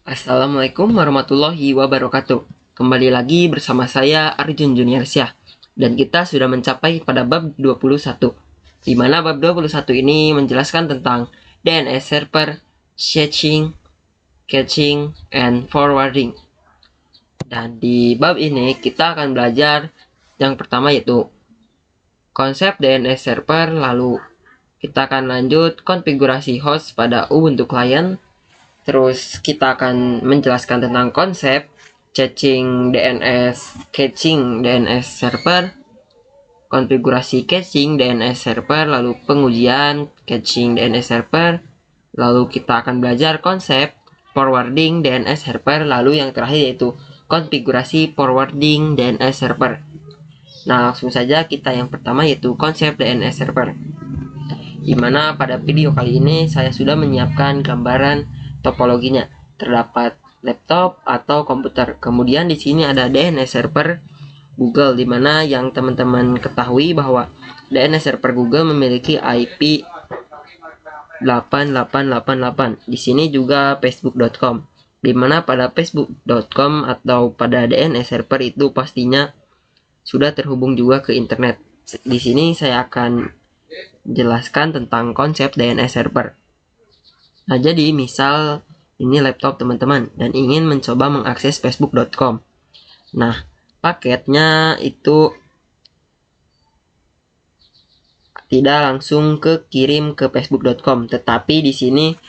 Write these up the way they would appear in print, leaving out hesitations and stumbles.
Assalamualaikum warahmatullahi wabarakatuh. Kembali lagi bersama saya Arjun Juniarsyah. Dan kita sudah mencapai pada bab 21. Di mana bab 21 ini menjelaskan tentang DNS server, caching, and forwarding. Dan di bab ini kita akan belajar yang pertama yaitu konsep DNS server, lalu kita akan lanjut konfigurasi host pada Ubuntu Client. Terus kita akan menjelaskan tentang konsep caching DNS server, konfigurasi caching DNS server, lalu pengujian caching DNS server, lalu kita akan belajar konsep forwarding DNS server, lalu yang terakhir yaitu konfigurasi forwarding DNS server. Nah, langsung saja kita yang pertama yaitu konsep DNS server. Dimana pada video kali ini saya sudah menyiapkan gambaran topologinya. Terdapat laptop atau komputer. Kemudian di sini ada DNS server Google, dimana yang teman-teman ketahui bahwa DNS server Google memiliki IP 8888. Di sini juga facebook.com. Dimana pada facebook.com atau pada DNS server itu pastinya sudah terhubung juga ke internet. Di sini saya akan jelaskan tentang konsep DNS server. Nah, jadi misal ini laptop teman-teman dan ingin mencoba mengakses facebook.com. Nah, paketnya itu tidak langsung kirim ke facebook.com, tetapi di sini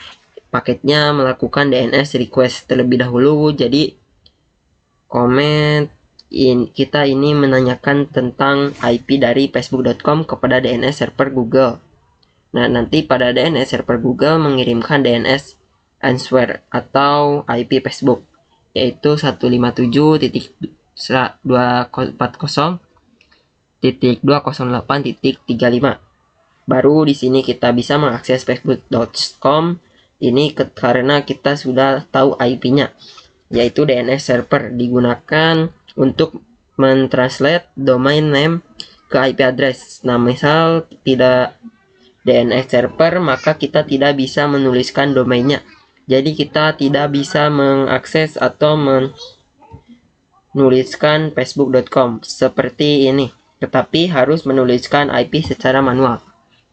paketnya melakukan DNS request terlebih dahulu. Jadi kita ini menanyakan tentang IP dari facebook.com kepada DNS server Google. Nah, nanti pada DNS server Google mengirimkan DNS answer atau IP Facebook, yaitu 157.240.208.35. Baru di sini kita bisa mengakses facebook.com ini karena kita sudah tahu IP-nya, yaitu DNS server digunakan untuk mentranslate domain name ke IP address. Nah, misal tidak DNS server, maka kita tidak bisa menuliskan domainnya. Jadi kita tidak bisa mengakses atau menuliskan facebook.com seperti ini. Tetapi harus menuliskan IP secara manual,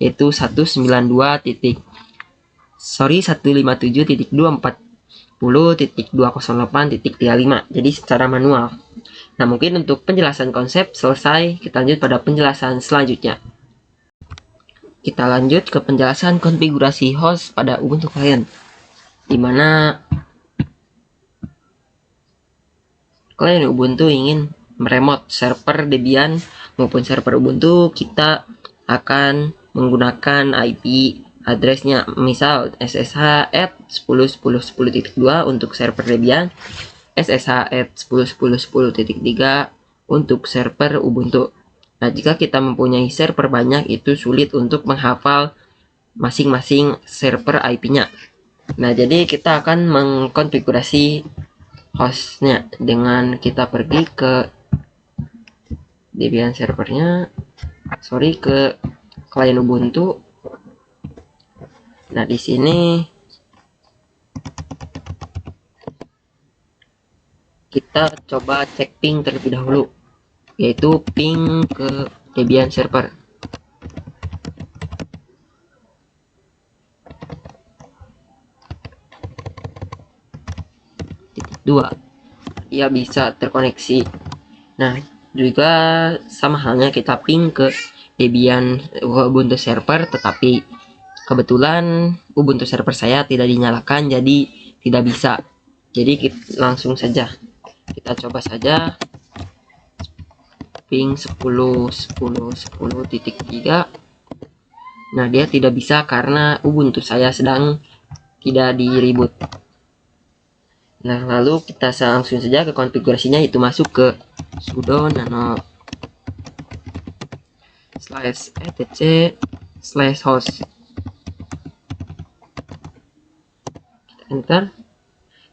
yaitu 157.240.208.35. Jadi secara manual. Nah, mungkin untuk penjelasan konsep selesai, kita lanjut pada penjelasan selanjutnya. Kita lanjut ke penjelasan konfigurasi host pada Ubuntu Client, di mana klien Ubuntu ingin meremote server Debian maupun server Ubuntu. Kita akan menggunakan IP addressnya, misal ssh@10.10.10.2 untuk server Debian, ssh@10.10.10.3 untuk server Ubuntu. Nah, jika kita mempunyai server banyak, itu sulit untuk menghafal masing-masing server IP-nya. Nah, jadi kita akan mengkonfigurasi hostnya dengan kita pergi ke Debian servernya, ke klien Ubuntu. Nah, di sini kita coba cek ping terlebih dahulu, yaitu ping ke Debian server. Titik 2, dia bisa terkoneksi. Nah, juga sama halnya kita ping ke Debian Ubuntu server, tetapi kebetulan Ubuntu server saya tidak dinyalakan, jadi tidak bisa. Jadi langsung saja kita coba saja ping 10.10.10.3. Nah, dia tidak bisa karena Ubuntu saya sedang tidak di reboot. Nah, lalu kita langsung saja ke konfigurasinya, itu masuk ke sudo nano /etc/host. Kita enter,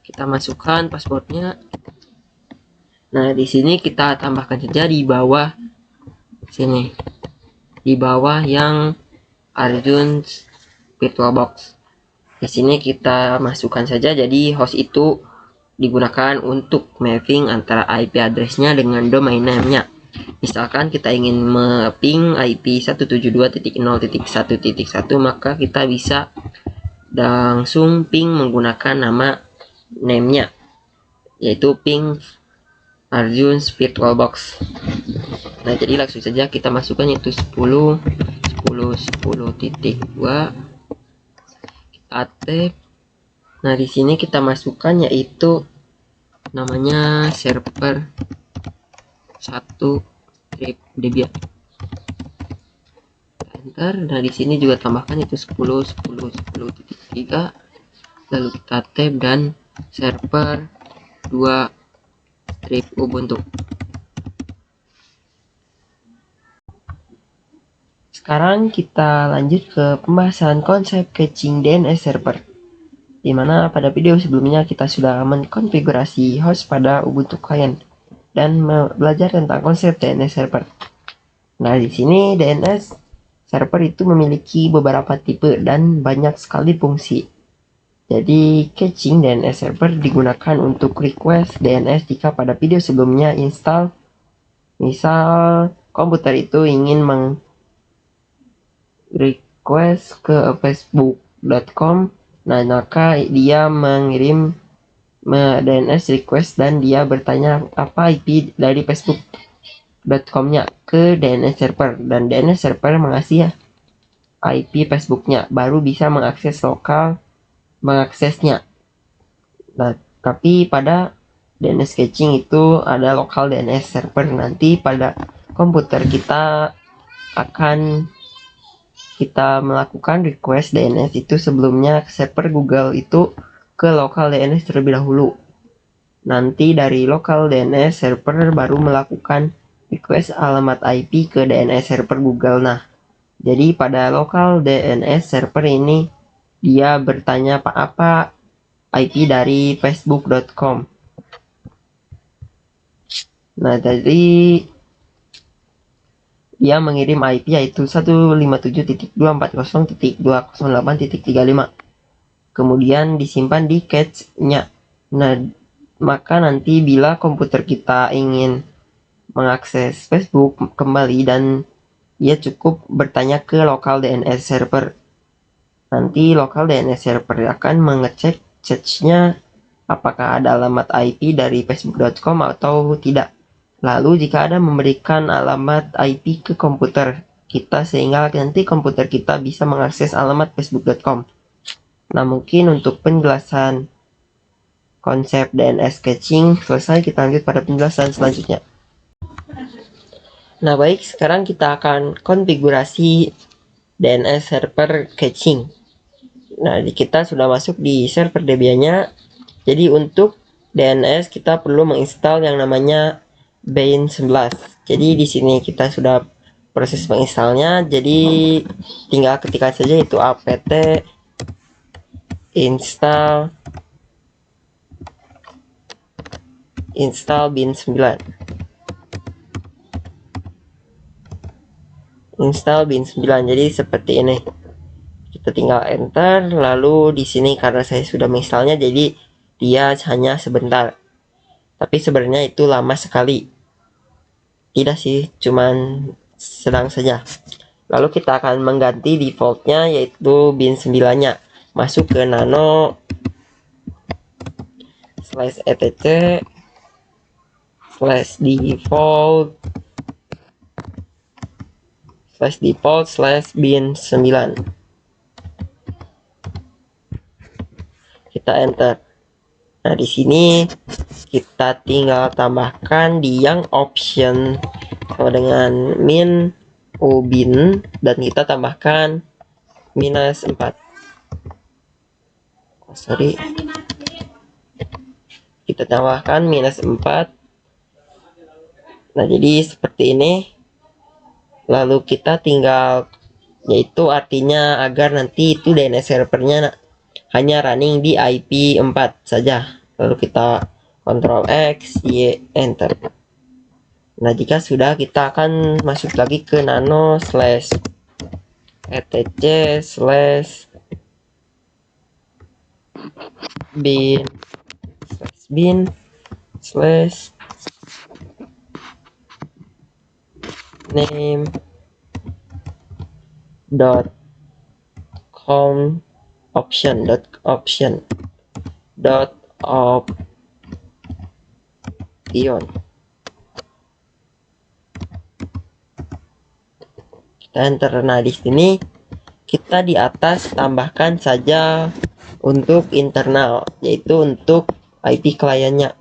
kita masukkan passwordnya. Nah, di sini kita tambahkan saja di bawah sini, di bawah yang Arjun's VirtualBox. Di sini kita masukkan saja, jadi host itu digunakan untuk mapping antara IP address-nya dengan domain name-nya. Misalkan kita ingin mapping IP 172.0.1.1, maka kita bisa langsung ping menggunakan nama name-nya, yaitu ping Arjun's VirtualBox. Nah, jadi langsung saja kita masukkan yaitu 10.10.10.2, kita tap. Nah, di sini kita masukkan yaitu namanya server 1 Debian. Enter. Nah, di sini juga tambahkan itu 10.10.10.3, lalu kita tab dan server 2 Ubuntu. Sekarang kita lanjut ke pembahasan konsep caching DNS server, dimana pada video sebelumnya kita sudah mengkonfigurasi host pada Ubuntu client dan belajar tentang konsep DNS server. Nah, di sini DNS server itu memiliki beberapa tipe dan banyak sekali fungsi. Jadi, caching DNS server digunakan untuk request DNS jika pada video sebelumnya install, misal komputer itu ingin request ke facebook.com. Nah, maka dia mengirim DNS request dan dia bertanya apa IP dari facebook.com-nya ke DNS server, dan DNS server mengasih IP Facebook-nya, baru bisa mengaksesnya. Nah, tapi pada DNS caching itu ada lokal DNS server. Nanti pada komputer kita melakukan request DNS itu sebelumnya ke server Google itu ke lokal DNS terlebih dahulu. Nanti dari lokal DNS server baru melakukan request alamat IP ke DNS server Google. Nah, jadi pada lokal DNS server ini dia bertanya apa IP dari facebook.com. Nah, jadi dia mengirim IP yaitu 157.240.208.35. Kemudian disimpan di cache-nya. Nah, maka nanti bila komputer kita ingin mengakses Facebook kembali, dan dia cukup bertanya ke lokal DNS server. Nanti lokal DNS server akan mengecek cache-nya apakah ada alamat IP dari facebook.com atau tidak. Lalu jika ada memberikan alamat IP ke komputer kita sehingga nanti komputer kita bisa mengakses alamat facebook.com. Nah, mungkin untuk penjelasan konsep DNS caching selesai, kita lanjut pada penjelasan selanjutnya. Nah, baik, sekarang kita akan konfigurasi DNS server caching. Nah, kita sudah masuk di server Debian-nya. Jadi untuk DNS kita perlu menginstal yang namanya Bain 11. Jadi di sini kita sudah proses menginstalnya. Jadi tinggal ketikkan saja itu apt install Bain 9. Install Bain 9. Jadi seperti ini. Kita tinggal enter, lalu di sini karena saya sudah menginstalnya jadi dia hanya sebentar. Tapi sebenarnya itu lama sekali. Tidak sih, cuman sedang saja. Lalu kita akan mengganti defaultnya yaitu bin 9-nya. Masuk ke nano /etc /default bin 9. Kita enter. Nah, di sini kita tinggal tambahkan di yang option sama dengan min ubin, dan kita tambahkan -4. Kita tambahkan -4. Nah, jadi seperti ini. Lalu kita tinggal, yaitu artinya agar nanti itu DNS servernya hanya running di IP 4 saja. Lalu kita Ctrl X, Y, enter. Nah, jika sudah, kita akan masuk lagi ke nano /etc bin bin slash name dot com option dot option. Kita enter. Nah, di sini kita di atas tambahkan saja untuk internal, yaitu untuk IP kliennya.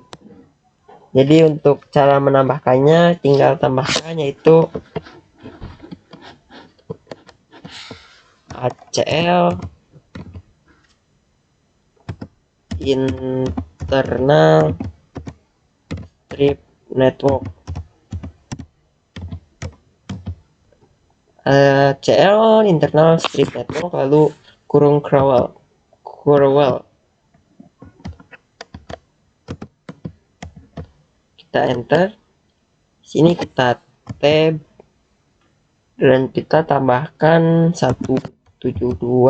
Jadi untuk cara menambahkannya tinggal tambahkan, yaitu ACL internal strip network, ACL internal strip network, lalu kurung crawl. Kita enter. Sini kita tab dan kita tambahkan 172.16.1.0.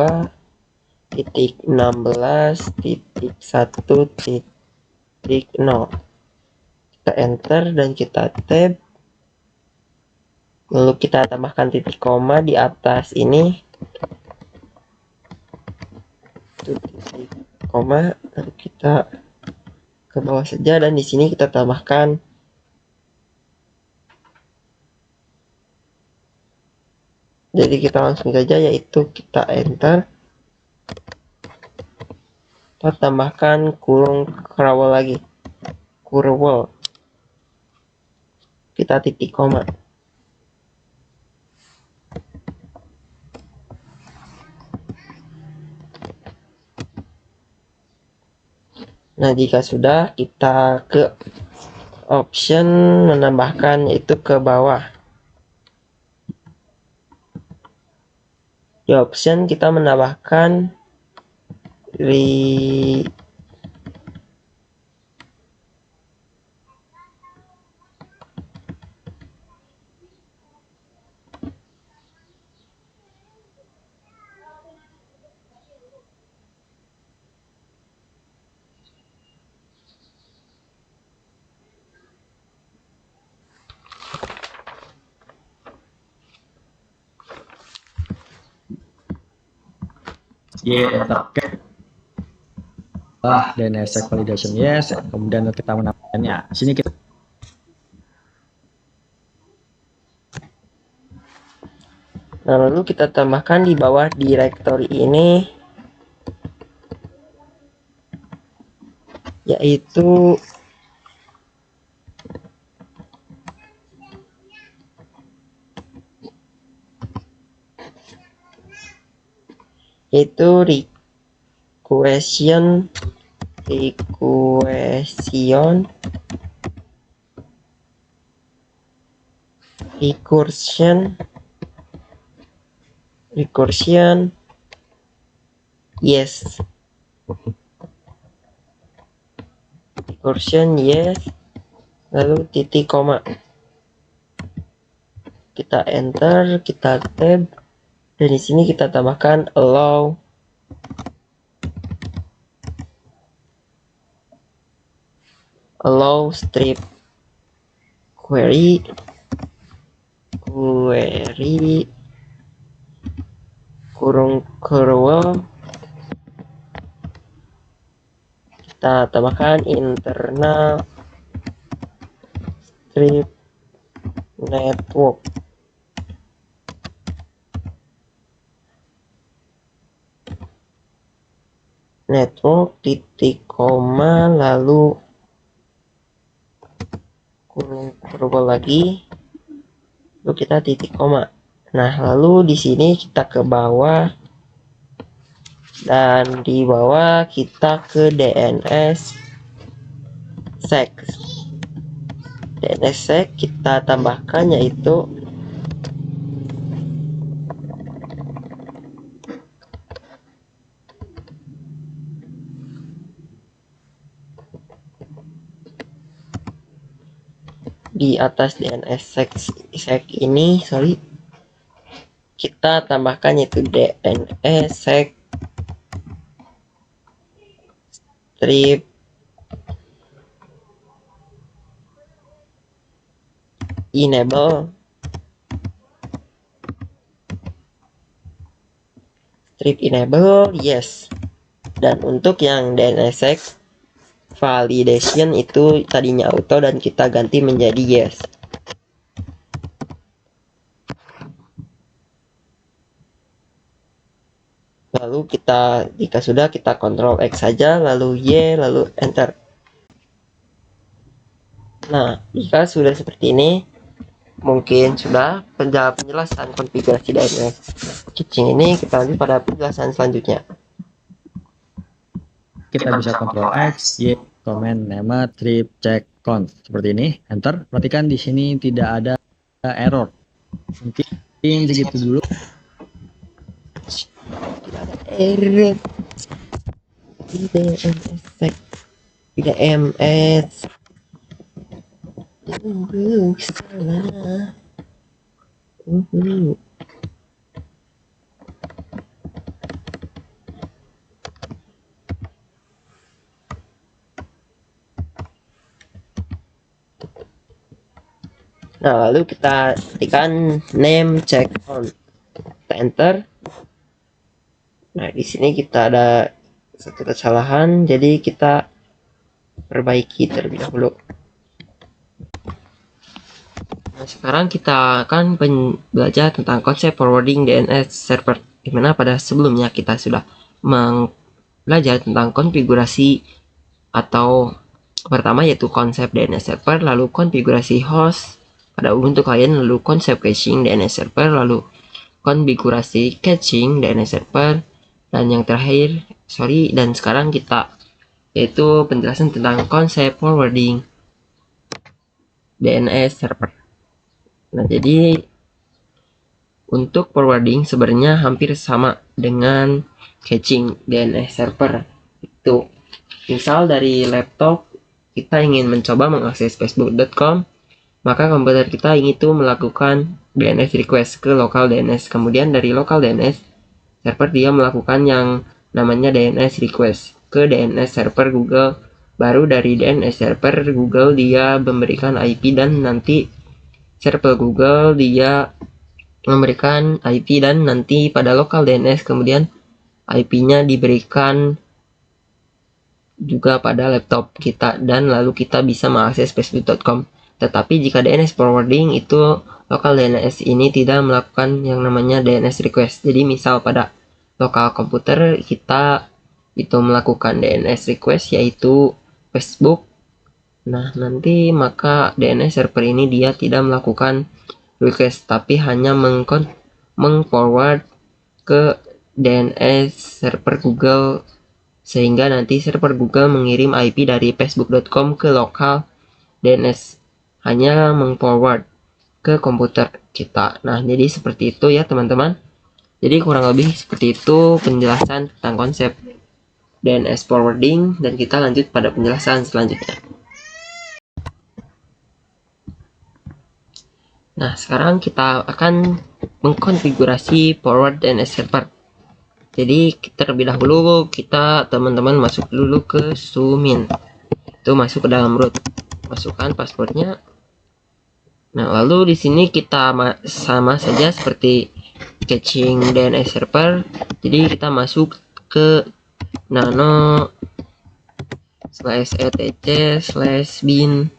Kita enter dan kita tab, lalu kita tambahkan titik koma di atas ini, titik koma, lalu kita ke bawah saja dan di sini kita tambahkan jadi kita langsung saja, yaitu kita enter, kita tambahkan kurung crawl lagi, crawl, kita titik koma. Nah, jika sudah, kita ke option menambahkan, yaitu ke bawah. Di option kita menambahkan oke. DNS check validation yes, kemudian kita menambahkannya. Sini kita lalu kita tambahkan di bawah directory ini, yaitu requestion yes, lalu titik koma. Kita enter, kita tab, dan di sini kita tambahkan allow strip query kurung crawl. Kita tambahkan internal strip network titik koma, lalu kurung crawl lagi, lalu kita titik koma. Nah, lalu di sini kita ke bawah dan di bawah kita ke DNS sec. Kita tambahkan, yaitu di atas DNS sec ini, kita tambahkan, yaitu DNS sec strip enable strip enable yes. Dan untuk yang DNSSEC validation itu tadinya auto dan kita ganti menjadi yes. Lalu jika sudah kita Ctrl X saja, lalu Y, lalu enter. Nah, jika sudah seperti ini, mungkin sudah penjelasan konfigurasi DNS caching ini. Kita lanjut pada penjelasan selanjutnya. Kita bisa Ctrl X, Y, command name, trip, check, conf. Seperti ini, enter. Perhatikan di sini tidak ada error. Mungkin segitu dulu. Error tidak MS salah. Nah, lalu kita ketikkan name check on, kita enter. Nah, di sini kita ada satu kesalahan, jadi kita perbaiki terlebih dahulu. Nah, sekarang kita akan belajar tentang konsep forwarding DNS server, dimana pada sebelumnya kita sudah belajar tentang konfigurasi atau pertama yaitu konsep DNS server, lalu konfigurasi host pada Ubuntu client, lalu konsep caching DNS server, lalu konfigurasi caching DNS server, dan yang terakhir dan sekarang kita yaitu penjelasan tentang konsep forwarding DNS server. Nah, jadi untuk forwarding sebenarnya hampir sama dengan caching DNS server. Itu misal dari laptop kita ingin mencoba mengakses facebook.com, maka komputer kita ingin itu melakukan DNS request ke local DNS. Kemudian dari local DNS server dia melakukan yang namanya DNS request ke DNS server Google. Baru dari DNS server Google dia memberikan IP, dan nanti server Google dia memberikan IP, dan nanti pada local DNS kemudian IP-nya diberikan juga pada laptop kita, dan lalu kita bisa mengakses facebook.com. Tetapi jika DNS forwarding itu local DNS ini tidak melakukan yang namanya DNS request. Jadi misal pada lokal komputer kita itu melakukan DNS request yaitu Facebook. Nah, nanti maka DNS server ini dia tidak melakukan request tapi hanya mengforward ke DNS server Google, sehingga nanti server Google mengirim IP dari facebook.com ke lokal DNS, hanya mengforward ke komputer kita. Nah, jadi seperti itu ya teman-teman. Jadi kurang lebih seperti itu penjelasan tentang konsep DNS forwarding, dan kita lanjut pada penjelasan selanjutnya. Nah, sekarang kita akan mengkonfigurasi forward DNS server. Jadi terlebih dahulu kita teman-teman masuk dulu ke Sumin. Itu masuk ke dalam root, masukkan passwordnya. Nah, lalu di sini kita sama saja seperti caching DNS server. Jadi kita masuk ke nano /etc/bin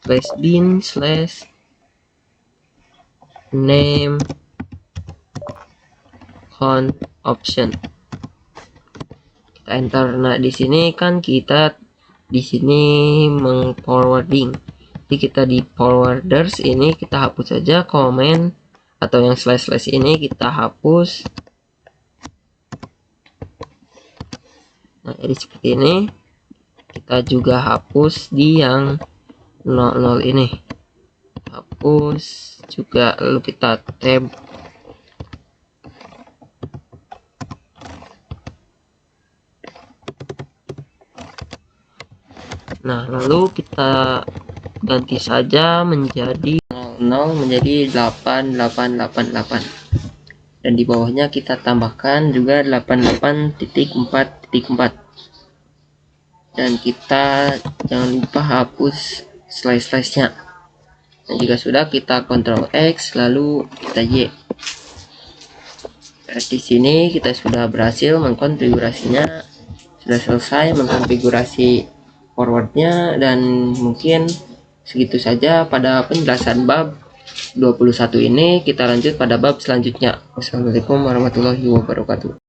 /bin/name con option. Kita enter. Nah, di sini kan kita mengforwarding. Jadi kita di forwarders ini kita hapus saja komen atau yang / ini kita hapus. Nah, jadi seperti ini. Kita juga hapus di yang 00 ini. Hapus juga, lalu kita tab. Nah, lalu kita ganti saja menjadi 00 menjadi 8888, dan di bawahnya kita tambahkan juga 88.4.4. dan kita jangan lupa hapus slide-nya. Dan jika sudah, kita Ctrl X lalu kita Y. Di sini kita sudah berhasil mengkonfigurasinya, sudah selesai mengkonfigurasi forwardnya, dan mungkin segitu saja pada penjelasan bab 21 ini. Kita lanjut pada bab selanjutnya. Wassalamualaikum warahmatullahi wabarakatuh.